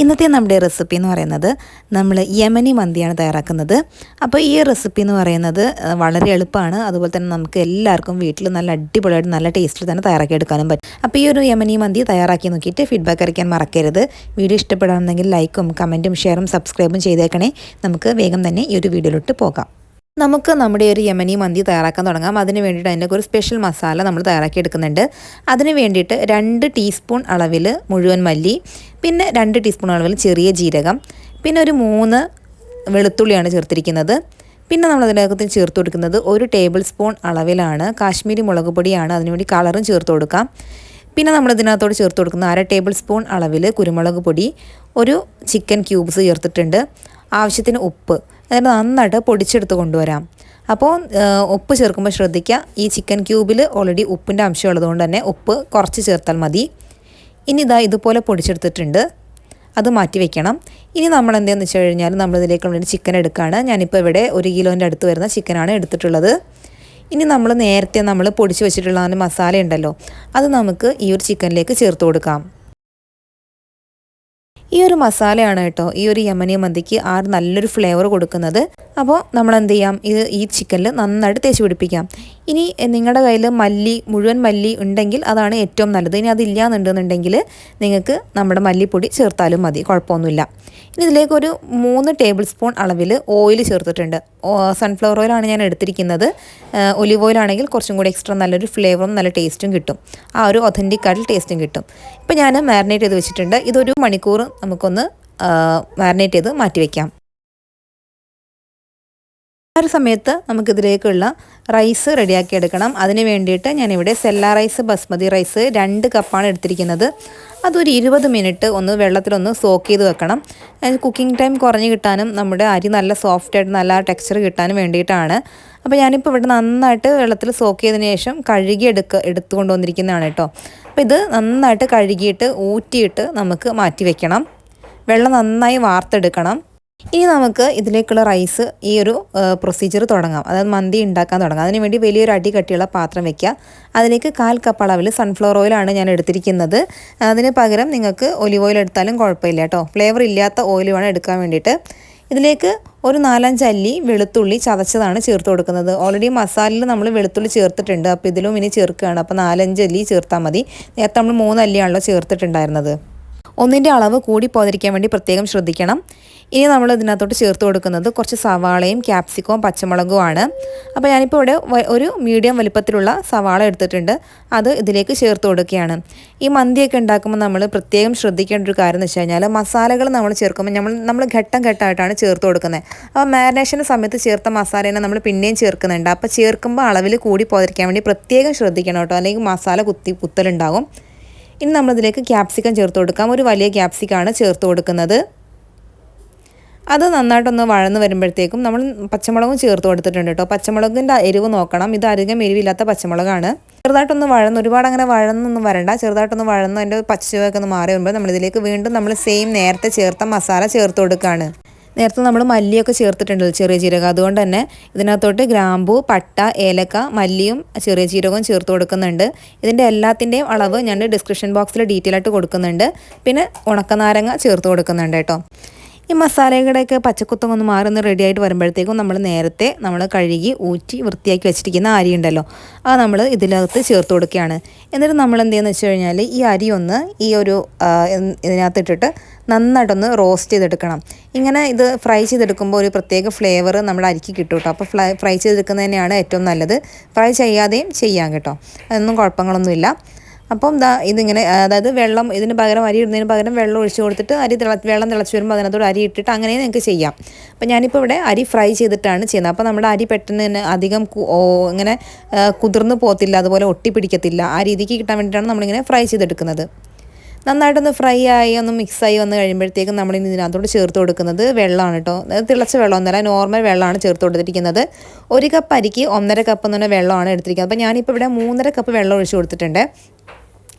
ഇന്നത്തെ നമ്മുടെ റെസിപ്പി എന്ന് പറയുന്നത് നമ്മൾ യമനി മന്തിയാണ് തയ്യാറാക്കുന്നത്. അപ്പോൾ ഈ റെസിപ്പി എന്ന് പറയുന്നത് വളരെ എളുപ്പമാണ്. അതുപോലെ തന്നെ നമുക്ക് എല്ലാവർക്കും വീട്ടിൽ നല്ല അടിപൊളിയായിട്ട് നല്ല ടേസ്റ്റിൽ തന്നെ തയ്യാറാക്കി എടുക്കാനും പറ്റും. അപ്പോൾ ഈ ഒരു യമനി മന്തി തയ്യാറാക്കി നോക്കിയിട്ട് ഫീഡ്ബാക്ക് അറിയിക്കാൻ മറക്കരുത്. വീഡിയോ ഇഷ്ടപ്പെടുകയാണെന്നെങ്കിൽ ലൈക്കും കമൻറ്റും ഷെയറും സബ്സ്ക്രൈബും ചെയ്തേക്കണേ. നമുക്ക് വേഗം തന്നെ ഈ ഒരു വീഡിയോയിലോട്ട് പോകാം. നമുക്ക് നമ്മുടെ ഒരു യമനി മന്തി തയ്യാറാക്കാൻ തുടങ്ങാം. അതിന് വേണ്ടിയിട്ട് അതിൻ്റെ ഒരു സ്പെഷ്യൽ മസാല നമ്മൾ തയ്യാറാക്കി എടുക്കുന്നുണ്ട്. അതിന് വേണ്ടിയിട്ട് 2 ടീസ്പൂൺ അളവിൽ മുഴുവൻ മല്ലി, പിന്നെ 2 ടീസ്പൂൺ അളവിൽ ചെറിയ ജീരകം, പിന്നെ ഒരു 3 വെളുത്തുള്ളിയാണ് ചേർത്തിരിക്കുന്നത്. പിന്നെ നമ്മൾ അതിനകത്ത് ചേർത്ത് കൊടുക്കുന്നത് 1 ടേബിൾ സ്പൂൺ അളവിലാണ് കാശ്മീരി മുളക് പൊടിയാണ്. അതിനുവേണ്ടി കളറും ചേർത്ത് കൊടുക്കാം. പിന്നെ നമ്മൾ ഇതിനകത്തോട് ചേർത്ത് കൊടുക്കുന്ന 1/2 ടേബിൾ സ്പൂൺ അളവിൽ കുരുമുളക് പൊടി, ഒരു ചിക്കൻ ക്യൂബ്സ് ചേർത്തിട്ടുണ്ട്, ആവശ്യത്തിന് ഉപ്പ്. എന്നിട്ട് നന്നായിട്ട് പൊടിച്ചെടുത്ത് കൊണ്ടുവരാം. അപ്പോൾ ഉപ്പ് ചേർക്കുമ്പോൾ ശ്രദ്ധിക്കുക, ഈ ചിക്കൻ ക്യൂബിൽ ഓൾറെഡി ഉപ്പിൻ്റെ അംശം ഉള്ളതുകൊണ്ട് തന്നെ ഉപ്പ് കുറച്ച് ചേർത്താൽ മതി. ഇനി ഇതുപോലെ പൊടിച്ചെടുത്തിട്ടുണ്ട്, അത് മാറ്റി വെക്കണം. ഇനി നമ്മൾ എന്താണെന്ന് വെച്ച് കഴിഞ്ഞാൽ നമ്മളിതിലേക്ക് വേണ്ടി ചിക്കൻ എടുക്കുകയാണ്. ഞാനിപ്പോൾ ഇവിടെ 1 കിലോൻ്റെ അടുത്ത് വരുന്ന ചിക്കനാണ് എടുത്തിട്ടുള്ളത്. ഇനി നമ്മൾ നേരത്തെ പൊടിച്ച് വെച്ചിട്ടുള്ള ആ മസാല ഉണ്ടല്ലോ, അത് നമുക്ക് ഈ ഒരു ചിക്കനിലേക്ക് ചേർത്ത് കൊടുക്കാം. ഈ ഒരു മസാലയാണ് കേട്ടോ ഈ ഒരു യമനി മന്തിക്ക് നല്ലൊരു ഫ്ലേവർ കൊടുക്കുന്നത്. അപ്പോൾ നമ്മൾ എന്ത് ചെയ്യാം, ഈ ചിക്കനിൽ നന്നായിട്ട് തേച്ച് പിടിപ്പിക്കാം. ഇനി നിങ്ങളുടെ കയ്യിൽ മുഴുവൻ മല്ലി ഉണ്ടെങ്കിൽ അതാണ് ഏറ്റവും നല്ലത്. ഇനി അതില്ല എന്നുണ്ടെന്നുണ്ടെങ്കിൽ നിങ്ങൾക്ക് നമ്മുടെ മല്ലിപ്പൊടി ചേർത്താലും മതി, കുഴപ്പമൊന്നുമില്ല. ഇനി ഇതിലേക്ക് ഒരു 3 ടേബിൾ സ്പൂൺ അളവിൽ ഓയിൽ ചേർത്തിട്ടുണ്ട്. സൺഫ്ലവർ ഓയിലാണ് ഞാൻ എടുത്തിരിക്കുന്നത്. ഒലിവ് ഓയിലാണെങ്കിൽ കുറച്ചും കൂടി എക്സ്ട്രാ നല്ലൊരു ഫ്ലേവറും നല്ല ടേസ്റ്റും കിട്ടും, ആ ഒരു ഒതൻറ്റിക് ആയിട്ടുള്ള ടേസ്റ്റും കിട്ടും. ഇപ്പോൾ ഞാൻ മാരിനേറ്റ് ചെയ്ത് വെച്ചിട്ടുണ്ട്. ഇതൊരു മണിക്കൂർ നമുക്കൊന്ന് മാരിനേറ്റ് ചെയ്ത് മാറ്റി വയ്ക്കാം. ആ ഒരു സമയത്ത് നമുക്കിതിലേക്കുള്ള റൈസ് റെഡിയാക്കി എടുക്കണം. അതിന് വേണ്ടിയിട്ട് ഞാനിവിടെ സെല്ല റൈസ്, ബസ്മതി റൈസ് 2 കപ്പാണ് എടുത്തിരിക്കുന്നത്. അതൊരു 20 മിനിറ്റ് ഒന്ന് വെള്ളത്തിലൊന്ന് സോക്ക് ചെയ്ത് വെക്കണം. കുക്കിംഗ് ടൈം കുറഞ്ഞ് കിട്ടാനും നമ്മുടെ അരി നല്ല സോഫ്റ്റായിട്ട് നല്ല ടെക്സ്ചർ കിട്ടാനും വേണ്ടിയിട്ടാണ്. അപ്പോൾ ഞാനിപ്പോൾ ഇവിടെ നന്നായിട്ട് വെള്ളത്തിൽ സോക്ക് ചെയ്തതിന് ശേഷം കഴുകി എടുത്തുകൊണ്ട് വന്നിരിക്കുന്നതാണ് കേട്ടോ. അപ്പോൾ ഇത് നന്നായിട്ട് കഴുകിയിട്ട് ഊറ്റിയിട്ട് നമുക്ക് മാറ്റി വെക്കണം. വെള്ളം നന്നായി വാർത്തെടുക്കണം. ഇനി നമുക്ക് ഇതിലേക്കുള്ള റൈസ് ഈ ഒരു പ്രൊസീജിയർ തുടങ്ങാം, അതായത് മന്തി ഉണ്ടാക്കാൻ തുടങ്ങാം. അതിനുവേണ്ടി വലിയൊരു അടി കട്ടിയുള്ള പാത്രം വെക്കുക. അതിലേക്ക് 1/4 കപ്പ് അളവിൽ സൺഫ്ലവർ ഓയിലാണ് ഞാൻ എടുത്തിരിക്കുന്നത്. അതിന് പകരം നിങ്ങൾക്ക് ഒലിവ് ഓയിൽ എടുത്താലും കുഴപ്പമില്ല കേട്ടോ. ഫ്ലേവർ ഇല്ലാത്ത ഓയിൽ വേണം എടുക്കാൻ വേണ്ടിയിട്ട്. ഇതിലേക്ക് ഒരു 4-5 അല്ലി വെളുത്തുള്ളി ചതച്ചതാണ് ചേർത്ത് കൊടുക്കുന്നത്. ഓൾറെഡി മസാലയിൽ നമ്മൾ വെളുത്തുള്ളി ചേർത്തിട്ടുണ്ട്. അപ്പോൾ ഇതിലും ഇനി ചേർക്കുകയാണ്. അപ്പോൾ 4-5 അല്ലി ചേർത്താൽ മതി. നേരത്തെ നമ്മൾ 3 അല്ലിയാണല്ലോ ചേർത്തിട്ടുണ്ടായിരുന്നത്. ഒന്നിൻ്റെ അളവ് കൂടി പോകാതിരിക്കാൻ വേണ്ടി പ്രത്യേകം ശ്രദ്ധിക്കണം. ഇനി നമ്മൾ ഇതിനകത്തോട്ട് ചേർത്ത് കൊടുക്കുന്നത് കുറച്ച് സവാളയും ക്യാപ്സിക്കവും പച്ചമുളകുമാണ്. അപ്പോൾ ഞാനിപ്പോൾ ഇവിടെ ഒരു മീഡിയം വലിപ്പത്തിലുള്ള സവാള എടുത്തിട്ടുണ്ട്, അത് ഇതിലേക്ക് ചേർത്ത് കൊടുക്കുകയാണ്. ഈ മന്തിയൊക്കെ ഉണ്ടാക്കുമ്പോൾ നമ്മൾ പ്രത്യേകം ശ്രദ്ധിക്കേണ്ട ഒരു കാര്യം എന്ന് വെച്ച് കഴിഞ്ഞാൽ മസാലകൾ നമ്മൾ ചേർക്കുമ്പോൾ നമ്മൾ ഘട്ടം ഘട്ടമായിട്ടാണ് ചേർത്ത് കൊടുക്കുന്നത്. അപ്പോൾ മാരിനേഷൻ്റെ സമയത്ത് ചേർത്ത മസാലേനെ നമ്മൾ പിന്നെയും ചേർക്കുന്നുണ്ട്. അപ്പോൾ ചേർക്കുമ്പോൾ അളവിൽ കൂടി പോകാതിരിക്കാൻ വേണ്ടി പ്രത്യേകം ശ്രദ്ധിക്കണം കേട്ടോ, അല്ലെങ്കിൽ മസാല കുത്തലുണ്ടാകും. ഇനി നമ്മളിതിലേക്ക് ക്യാപ്സിക്കം ചേർത്ത് കൊടുക്കാം. ഒരു വലിയ ക്യാപ്സിക്കാണ് ചേർത്ത് കൊടുക്കുന്നത്. അത് നന്നായിട്ടൊന്ന് വഴന്ന് വരുമ്പോഴത്തേക്കും നമ്മൾ പച്ചമുളകും ചേർത്ത് കൊടുത്തിട്ടുണ്ട് കേട്ടോ. പച്ചമുളകിൻ്റെ എരിവ് നോക്കണം, ഇത് അധികം എരിവില്ലാത്ത പച്ചമുളകാണ്. ചെറുതായിട്ടൊന്ന് ഒരുപാട് അങ്ങനെ വഴന്നൊന്നും വരണ്ട. ചെറുതായിട്ടൊന്ന് വഴന്ന് അതിൻ്റെ പച്ചയൊക്കെ ഒന്ന് മാറി വരുമ്പോൾ നമ്മളിതിലേക്ക് വീണ്ടും നമ്മൾ സെയിം നേരത്തെ ചേർത്ത മസാല ചേർത്ത് കൊടുക്കുകയാണ്. നേരത്തെ നമ്മൾ മല്ലിയൊക്കെ ചേർത്തിട്ടുണ്ടല്ലോ, ചെറിയ ജീരകം. അതുകൊണ്ട് തന്നെ ഇതിനകത്തോട്ട് ഗ്രാമ്പൂ, പട്ട, ഏലക്ക, മല്ലിയും ചെറിയ ജീരകവും ചേർത്ത് കൊടുക്കുന്നുണ്ട്. ഇതിൻ്റെ എല്ലാത്തിൻ്റെയും അളവ് ഞാൻ ഡിസ്ക്രിപ്ഷൻ ബോക്സിൽ ഡീറ്റെയിൽ ആയിട്ട് കൊടുക്കുന്നുണ്ട്. പിന്നെ ഉണക്കനാരങ്ങ ചേർത്ത് കൊടുക്കുന്നുണ്ട് കേട്ടോ. ഈ മസാലയുടെയൊക്കെ പച്ചക്കുത്തം ഒന്ന് മാറി റെഡി ആയിട്ട് വരുമ്പോഴത്തേക്കും നേരത്തെ നമ്മൾ കഴുകി ഊറ്റി വൃത്തിയാക്കി വെച്ചിരിക്കുന്ന അരി ഉണ്ടല്ലോ, അത് നമ്മൾ ഇതിനകത്ത് ചേർത്ത് കൊടുക്കുകയാണ്. എന്നിട്ട് നമ്മൾ എന്ത് ചെയ്യുന്നത് വെച്ച് കഴിഞ്ഞാൽ ഈ അരി ഒന്ന് ഈ ഒരു ഇതിനകത്തിട്ടിട്ട് നന്നായിട്ടൊന്ന് റോസ്റ്റ് ചെയ്തെടുക്കണം. ഇങ്ങനെ ഇത് ഫ്രൈ ചെയ്തെടുക്കുമ്പോൾ ഒരു പ്രത്യേക ഫ്ലേവർ നമ്മുടെ അരിക്ക് കിട്ടും കേട്ടോ. അപ്പോൾ ഫ്രൈ ചെയ്തെടുക്കുന്നത് തന്നെയാണ് ഏറ്റവും നല്ലത്. ഫ്രൈ ചെയ്യാതെയും ചെയ്യാം കേട്ടോ, അതൊന്നും കുഴപ്പങ്ങളൊന്നുമില്ല. അപ്പം ഇതിങ്ങനെ, അതായത് വെള്ളം ഇതിന് പകരം അരി ഇടുന്നതിന് പകരം വെള്ളം ഒഴിച്ച് കൊടുത്തിട്ട് വെള്ളം തിളച്ച് വരുമ്പോൾ അതിനകത്തോട് അരി ഇട്ടിട്ട് അങ്ങനെ നിങ്ങൾക്ക് ചെയ്യാം. അപ്പം ഞാനിപ്പോൾ ഇവിടെ അരി ഫ്രൈ ചെയ്തിട്ടാണ് ചെയ്യുന്നത്. അപ്പോൾ നമ്മുടെ അരി പെട്ടെന്ന് തന്നെ അധികം ഇങ്ങനെ കുതിർന്ന് പോകത്തില്ല, അതുപോലെ ഒട്ടിപ്പിടിക്കത്തില്ല. ആ രീതിക്ക് കിട്ടാൻ വേണ്ടിയിട്ടാണ് നമ്മളിങ്ങനെ ഫ്രൈ ചെയ്തെടുക്കുന്നത്. നന്നായിട്ടൊന്ന് ഫ്രൈ ആയി ഒന്ന് മിക്സായി വന്ന് കഴിയുമ്പോഴത്തേക്കും നമ്മൾ ഇതിനകത്തോട് ചേർത്ത് കൊടുക്കുന്നത് വെള്ളമാണ് കേട്ടോ. തിളച്ച വെള്ളം ഒന്നല്ല, നോർമൽ വെള്ളമാണ് ചേർത്ത് കൊടുത്തിരിക്കുന്നത്. 1 കപ്പ് അരിക്ക് 1.5 കപ്പ് എന്ന് പറഞ്ഞ വെള്ളമാണ് എടുത്തിരിക്കുന്നത്. അപ്പോൾ ഞാനിപ്പോൾ ഇവിടെ 3.5 കപ്പ് വെള്ളം ഒഴിച്ച് കൊടുത്തിട്ടുണ്ട്.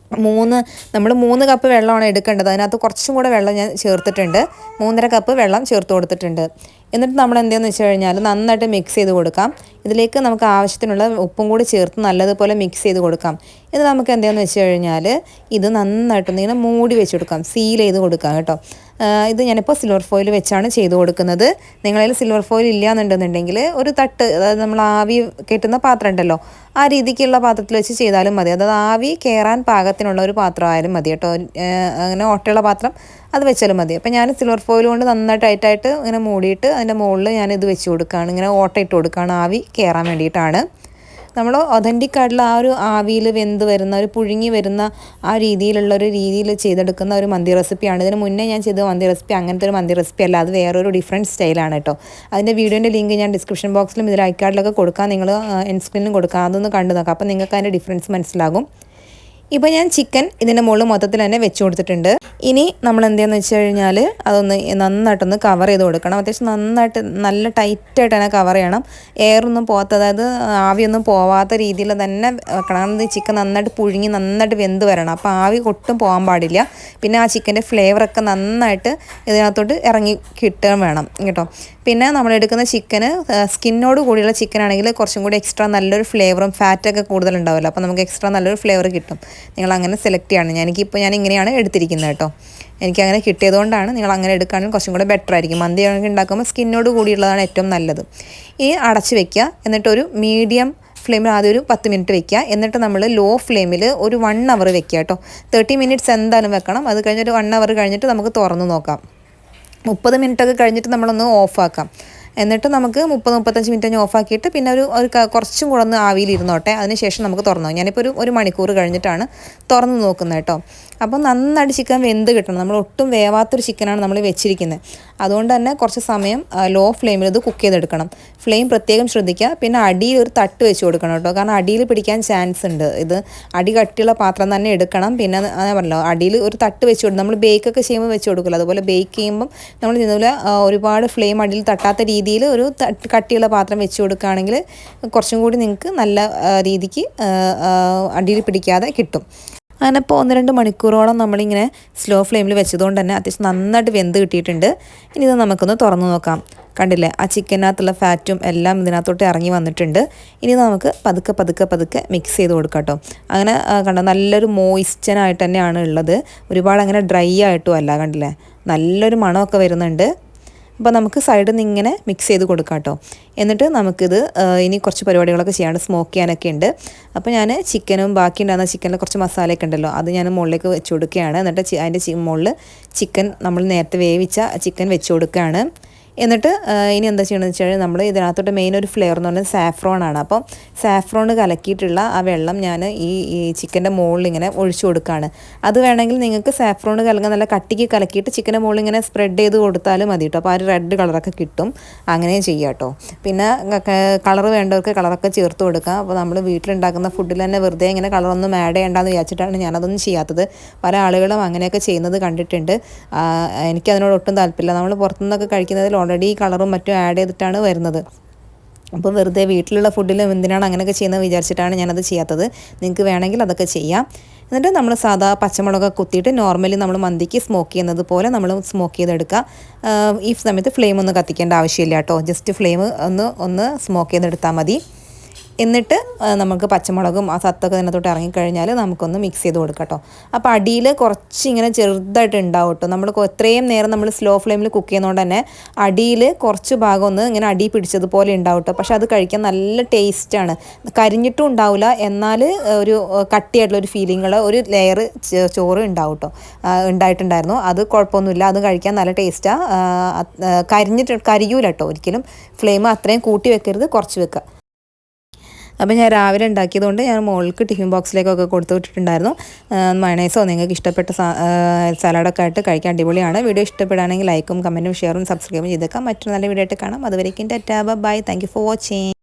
നമ്മൾ 3 കപ്പ് വെള്ളമാണ് എടുക്കേണ്ടത്. അതിനകത്ത് കുറച്ചും കൂടെ വെള്ളം ഞാൻ ചേർത്തിട്ടുണ്ട്. 3.5 കപ്പ് വെള്ളം ചേർത്ത് കൊടുത്തിട്ടുണ്ട്. എന്നിട്ട് നമ്മൾ എന്താണെന്ന് വെച്ച് കഴിഞ്ഞാൽ നന്നായിട്ട് മിക്സ് ചെയ്ത് കൊടുക്കാം. ഇതിലേക്ക് നമുക്ക് ആവശ്യത്തിനുള്ള ഉപ്പും കൂടി ചേർത്ത് നല്ലതുപോലെ മിക്സ് ചെയ്ത് കൊടുക്കാം. ഇത് നമുക്ക് എന്താണെന്ന് വെച്ച് കഴിഞ്ഞാൽ ഇത് നന്നായിട്ടൊന്ന് ഇങ്ങനെ മൂടി വെച്ച് കൊടുക്കാം, സീൽ ചെയ്ത് കൊടുക്കാം കേട്ടോ. ഇത് ഞാനിപ്പോൾ സിൽവർ ഫോയിൽ വെച്ചാണ് ചെയ്ത് കൊടുക്കുന്നത്. നിങ്ങളിൽ സിൽവർ ഫോയിൽ ഇല്ലയെന്നുണ്ടെന്നുണ്ടെങ്കിൽ ഒരു തട്ട്, അതായത് നമ്മൾ ആവി കയറ്റുന്ന പാത്രം ഉണ്ടല്ലോ, ആ രീതിക്കുള്ള പാത്രത്തിൽ വെച്ച് ചെയ്താലും മതി. അതായത് ആവി കയറാൻ പാകത്തിനുള്ള ഒരു പാത്രമായാലും മതി കേട്ടോ. അങ്ങനെ ഓട്ടയുള്ള പാത്രം അത് വെച്ചാലും മതി. അപ്പോൾ ഞാൻ സിൽവർ ഫോയിൽ കൊണ്ട് നന്നായിട്ട് ടൈറ്റായിട്ട് ഇങ്ങനെ മൂടിയിട്ട് അതിൻ്റെ മുകളിൽ ഞാനിത് വെച്ച് കൊടുക്കുകയാണ്, ഇങ്ങനെ ഓട്ട ഇട്ട് കൊടുക്കുകയാണ് ആവി കയറാൻ വേണ്ടിയിട്ടാണ്. നമ്മൾ ഒതൻറ്റിക് ആയിട്ടുള്ള ആ ഒരു ആവിയിൽ വെന്ത് വരുന്ന ഒരു പുഴുങ്ങി വരുന്ന ആ രീതിയിലുള്ള ഒരു രീതിയിൽ ചെയ്തെടുക്കുന്ന ഒരു മന്തി റെസിപ്പിയാണ്. ഇതിന് മുന്നേ ഞാൻ ചെയ്ത മന്തി റെസിപ്പി അങ്ങനത്തെ ഒരു മന്തി റെസിപ്പി അല്ല, അത് വേറൊരു ഡിഫറെൻറ്റ് സ്റ്റൈലാണ് കേട്ടോ. അതിൻ്റെ വീഡിയോൻ്റെ ലിങ്ക് ഞാൻ ഡിസ്ക്രിപ്ഷൻ ബോക്സിലും ഇതിൽ ഐക്കാർഡിലൊക്കെ കൊടുക്കാം, നിങ്ങൾ എൻ സ്ക്രീനിലും കൊടുക്കാം, അതൊന്ന് കണ്ടു നോക്കാം. അപ്പോൾ നിങ്ങൾക്ക് അതിൻ്റെ ഡിഫറൻസ് മനസ്സിലാകും. ഇപ്പോൾ ഞാൻ ചിക്കൻ ഇതിൻ്റെ മുകളിൽ മൊത്തത്തിൽ തന്നെ വെച്ച് കൊടുത്തിട്ടുണ്ട്. ഇനി നമ്മൾ എന്താണെന്ന് വെച്ച് കഴിഞ്ഞാൽ അതൊന്ന് നന്നായിട്ടൊന്ന് കവർ ചെയ്ത് കൊടുക്കണം. അത്യാവശ്യം നന്നായിട്ട് നല്ല ടൈറ്റായിട്ട് തന്നെ കവർ ചെയ്യണം, എയറൊന്നും പോകാത്ത, അതായത് ആവിയൊന്നും പോവാത്ത രീതിയിൽ തന്നെ വെക്കണം. ഈ ചിക്കൻ നന്നായിട്ട് പുഴുങ്ങി നന്നായിട്ട് വെന്ത് വരണം, അപ്പോൾ ആവി ഒട്ടും പോകാൻ പാടില്ല. പിന്നെ ആ ചിക്കൻ്റെ ഫ്ലേവറൊക്കെ നന്നായിട്ട് ഇതിനകത്തോട്ട് ഇറങ്ങി കിട്ടാൻ വേണം കേട്ടോ. പിന്നെ നമ്മൾ എടുക്കുന്ന ചിക്കന് സ്കിന്നോട് കൂടിയുള്ള ചിക്കൻ ആണെങ്കിൽ കുറച്ചും കൂടി എക്സ്ട്രാ നല്ലൊരു ഫ്ലേവറും ഫാറ്റൊക്കെ കൂടുതലുണ്ടാവുമല്ലോ, അപ്പോൾ നമുക്ക് എക്സ്ട്രാ നല്ലൊരു ഫ്ലേവർ കിട്ടും. നിങ്ങൾ അങ്ങനെ സെലക്ട് ചെയ്യണം. ഞാൻ ഇങ്ങനെയാണ് എടുത്തിരിക്കുന്നത് കേട്ടോ. എനിക്കങ്ങനെ കിട്ടിയതുകൊണ്ടാണ്. നിങ്ങൾ അങ്ങനെ എടുക്കുകയാണെങ്കിൽ കുറച്ചും കൂടെ ബെറ്റർ ആയിരിക്കും. മന്തി ഉണ്ടാക്കുമ്പോൾ സ്കിന്നോട് കൂടിയുള്ളതാണ് ഏറ്റവും നല്ലത്. ഈ അടച്ച് വെക്കുക, എന്നിട്ടൊരു മീഡിയം ഫ്ലെയിമിൽ ആദ്യം ഒരു 10 മിനിറ്റ് വെക്കുക. എന്നിട്ട് നമ്മൾ ലോ ഫ്ലെയിമിൽ ഒരു 1 അവർ വെക്കുക കേട്ടോ. 30 മിനിറ്റ്സ് എന്തായാലും വെക്കണം. അത് കഴിഞ്ഞിട്ട് 1 അവർ കഴിഞ്ഞിട്ട് നമുക്ക് തുറന്ന് നോക്കാം. 30 മിനിറ്റൊക്കെ കഴിഞ്ഞിട്ട് നമ്മളൊന്ന് ഓഫാക്കാം. എന്നിട്ട് നമുക്ക് 30-35 മിനിറ്റ് കഴിഞ്ഞ് ഓഫാക്കിയിട്ട് പിന്നെ ഒരു കുറച്ചും കൂടെ ഒന്ന് ആവിയിലിരുന്നോട്ടെ. അതിന് ശേഷം നമുക്ക് തുറന്നു. ഞാനിപ്പോൾ ഒരു മണിക്കൂർ കഴിഞ്ഞിട്ടാണ് തുറന്ന് നോക്കുന്നത് കേട്ടോ. അപ്പോൾ നന്നായിട്ട് ചിക്കൻ വെന്ത് കിട്ടണം. നമ്മൾ ഒട്ടും വേവാത്തൊരു ചിക്കനാണ് നമ്മൾ വെച്ചിരിക്കുന്നത്. അതുകൊണ്ട് തന്നെ കുറച്ച് സമയം ലോ ഫ്ലെയിമിൽ ഇത് കുക്ക് ചെയ്തെടുക്കണം. ഫ്ലെയിം പ്രത്യേകം ശ്രദ്ധിക്കുക. പിന്നെ അടിയിൽ ഒരു തട്ട് വെച്ച് കൊടുക്കണം കേട്ടോ, കാരണം അടിയിൽ പിടിക്കാൻ ചാൻസ് ഉണ്ട്. ഇത് അടി കട്ടിയുള്ള പാത്രം തന്നെ എടുക്കണം. പിന്നെ ഞാൻ പറഞ്ഞല്ലോ, അടിയിൽ ഒരു തട്ട് വെച്ച് കൊടുക്കും. നമ്മൾ ബേക്കൊക്കെ ചെയ്യുമ്പോൾ വെച്ച് കൊടുക്കില്ല, അതുപോലെ ബേക്ക് ചെയ്യുമ്പം നമ്മൾ ഇതുപോലെ ഒരുപാട് ഫ്ലെയിം അടിയിൽ തട്ടാത്ത രീതിയിൽ ഒരു കട്ടിയുള്ള പാത്രം വെച്ച് കൊടുക്കുകയാണെങ്കിൽ കുറച്ചും കൂടി നിങ്ങൾക്ക് നല്ല രീതിക്ക് അടിയിൽ പിടിക്കാതെ കിട്ടും. അങ്ങനെ ഇപ്പോൾ 1-2 മണിക്കൂറോളം നമ്മളിങ്ങനെ സ്ലോ ഫ്ലെയിമിൽ വെച്ചതുകൊണ്ട് തന്നെ അത്യാവശ്യം നന്നായിട്ട് വെന്ത് കിട്ടിയിട്ടുണ്ട്. ഇനി ഇത് നമുക്കൊന്ന് തുറന്നു നോക്കാം. കണ്ടില്ലേ, ആ ചിക്കനകത്തുള്ള ഫാറ്റും എല്ലാം ഇതിനകത്തോട്ട് ഇറങ്ങി വന്നിട്ടുണ്ട്. ഇനി നമുക്ക് പതുക്കെ മിക്സ് ചെയ്ത് കൊടുക്കാം കേട്ടോ. അങ്ങനെ കണ്ടോ, നല്ലൊരു മോയിസ്ചനായിട്ട് തന്നെയാണ് ഉള്ളത്. ഒരുപാട് അങ്ങനെ ഡ്രൈ ആയിട്ടും അല്ല. കണ്ടില്ലേ, നല്ലൊരു മണമൊക്കെ വരുന്നുണ്ട്. അപ്പോൾ നമുക്ക് സൈഡിൽ നിന്ന് ഇങ്ങനെ മിക്സ് ചെയ്ത് കൊടുക്കാം കേട്ടോ. എന്നിട്ട് നമുക്കിത് ഇനി കുറച്ച് പരിപാടികളൊക്കെ ചെയ്യാണ്ട് സ്മോക്ക് ചെയ്യാനൊക്കെ ഉണ്ട്. അപ്പോൾ ഞാൻ ചിക്കനും ബാക്കി ഉണ്ടാകുന്ന ചിക്കനിൽ കുറച്ച് മസാലയൊക്കെ ഉണ്ടല്ലോ, അത് ഞാൻ മുകളിലേക്ക് വെച്ച് കൊടുക്കുകയാണ്. എന്നിട്ട് അതിൻ്റെ മുകളിൽ ചിക്കൻ നമ്മൾ നേരത്തെ വേവിച്ച ചിക്കൻ വെച്ച് കൊടുക്കുകയാണ്. എന്നിട്ട് ഇനി എന്താ ചെയ്യണമെന്ന് വെച്ച് കഴിഞ്ഞാൽ നമ്മൾ ഇതിനകത്തോട്ട് മെയിൻ ഒരു ഫ്ലേവർ എന്ന് പറഞ്ഞാൽ സാഫ്രോണാണ്. അപ്പം സാഫ്രോൺ കലക്കിയിട്ടുള്ള ആ വെള്ളം ഞാൻ ഈ ചിക്കൻ്റെ മുകളിൽ ഇങ്ങനെ ഒഴിച്ചു കൊടുക്കുകയാണ്. അത് വേണമെങ്കിൽ നിങ്ങൾക്ക് സാഫ്രോൺ കലങ്ങാൻ നല്ല കട്ടിക്ക് കലക്കിയിട്ട് ചിക്കൻ്റെ മുകളിൽ ഇങ്ങനെ സ്പ്രെഡ് ചെയ്ത് കൊടുത്താലും മതി കേട്ടോ. അപ്പോൾ ആ ഒരു റെഡ് കളറൊക്കെ കിട്ടും. അങ്ങനെ ചെയ്യാം കേട്ടോ. പിന്നെ കളർ വേണ്ടവർക്ക് കളറൊക്കെ ചേർത്ത് കൊടുക്കാം. അപ്പോൾ നമ്മൾ വീട്ടിലുണ്ടാക്കുന്ന ഫുഡിൽ തന്നെ വെറുതെ ഇങ്ങനെ കളറൊന്നും ആഡ് ചെയ്യേണ്ടെന്ന് വിചാരിച്ചിട്ടാണ് ഞാനതൊന്നും ചെയ്യാത്തത്. പല ആളുകളും അങ്ങനെയൊക്കെ ചെയ്യുന്നത് കണ്ടിട്ടുണ്ട്. എനിക്കതിനോട് ഒട്ടും താല്പര്യമില്ല. നമ്മൾ പുറത്തുനിന്നൊക്കെ കഴിക്കുന്നതിൽ ഓൾറെഡി കളറും മറ്റും ആഡ് ചെയ്തിട്ടാണ് വരുന്നത്. അപ്പോൾ വെറുതെ വീട്ടിലുള്ള ഫുഡിലും എന്തിനാണ് അങ്ങനെയൊക്കെ ചെയ്യുന്നത് വിചാരിച്ചിട്ടാണ് ഞാനത് ചെയ്യാത്തത്. നിങ്ങൾക്ക് വേണമെങ്കിൽ അതൊക്കെ ചെയ്യാം. എന്നിട്ട് നമ്മൾ സാധാ പച്ചമുളകൊക്കെ കുത്തിയിട്ട് നോർമലി നമ്മൾ മന്തിക്ക് സ്മോക്ക് ചെയ്യുന്നത് പോലെ നമ്മൾ സ്മോക്ക് ചെയ്തെടുക്കുക. ഈ സമയത്ത് ഫ്ലെയിം ഒന്നും കത്തിക്കേണ്ട ആവശ്യമില്ല കേട്ടോ. ജസ്റ്റ് ഫ്ലെയിം ഒന്ന് സ്മോക്ക് ചെയ്തെടുത്താൽ മതി. എന്നിട്ട് നമുക്ക് പച്ചമുളകും ആ സത്തൊക്കെ ഇതിനകത്തോട്ട് ഇറങ്ങിക്കഴിഞ്ഞാൽ നമുക്കൊന്ന് മിക്സ് ചെയ്ത് കൊടുക്കാം കേട്ടോ. അപ്പോൾ അടിയിൽ കുറച്ച് ഇങ്ങനെ ചെറുതായിട്ട് ഉണ്ടാവും കേട്ടോ. നമ്മൾ എത്രയും നേരം നമ്മൾ സ്ലോ ഫ്ലെയിമിൽ കുക്ക് ചെയ്യുന്നതുകൊണ്ട് തന്നെ അടിയിൽ കുറച്ച് ഭാഗം ഒന്ന് ഇങ്ങനെ അടി പിടിച്ചതുപോലെ ഉണ്ടാവും കേട്ടോ. പക്ഷെ അത് കഴിക്കാൻ നല്ല ടേസ്റ്റാണ്. കരിഞ്ഞിട്ടും ഉണ്ടാവില്ല, എന്നാൽ ഒരു കട്ടിയായിട്ടുള്ളൊരു ഫീലിങ്ങുള്ള ഒരു ലെയർ ചോറ് ഉണ്ടാവും കേട്ടോ. ഉണ്ടായിട്ടുണ്ടായിരുന്നു. അത് കുഴപ്പമൊന്നുമില്ല, അത് കഴിക്കാൻ നല്ല ടേസ്റ്റാണ്. കരിയൂല കേട്ടോ ഒരിക്കലും. ഫ്ലെയിം അത്രയും കൂട്ടി വെക്കരുത്, കുറച്ച് വെക്കുക. അപ്പോൾ ഞാൻ രാവിലെ ഉണ്ടാക്കിയതുകൊണ്ട് ഞാൻ മോൾക്ക് ടിഫിൻ ബോക്സിലേക്കൊക്കെ കൊടുത്തു വിട്ടിട്ടുണ്ടായിരുന്നു. മയണൈസോ നിങ്ങൾക്ക് ഇഷ്ടപ്പെട്ട സലാഡൊക്കെ ആയിട്ട് കഴിക്കാൻ അടിപൊളിയാണ്. വീഡിയോ ഇഷ്ടപ്പെടുകയാണെങ്കിൽ ലൈക്കും കമൻറ്റും ഷെയറും സബ്സ്ക്രൈബും ചെയ്തേക്കാം. മറ്റൊരു നല്ല വീഡിയോ ആയിട്ട് കാണാം. അതുവരേക്കും tata bye. Thank you for watching.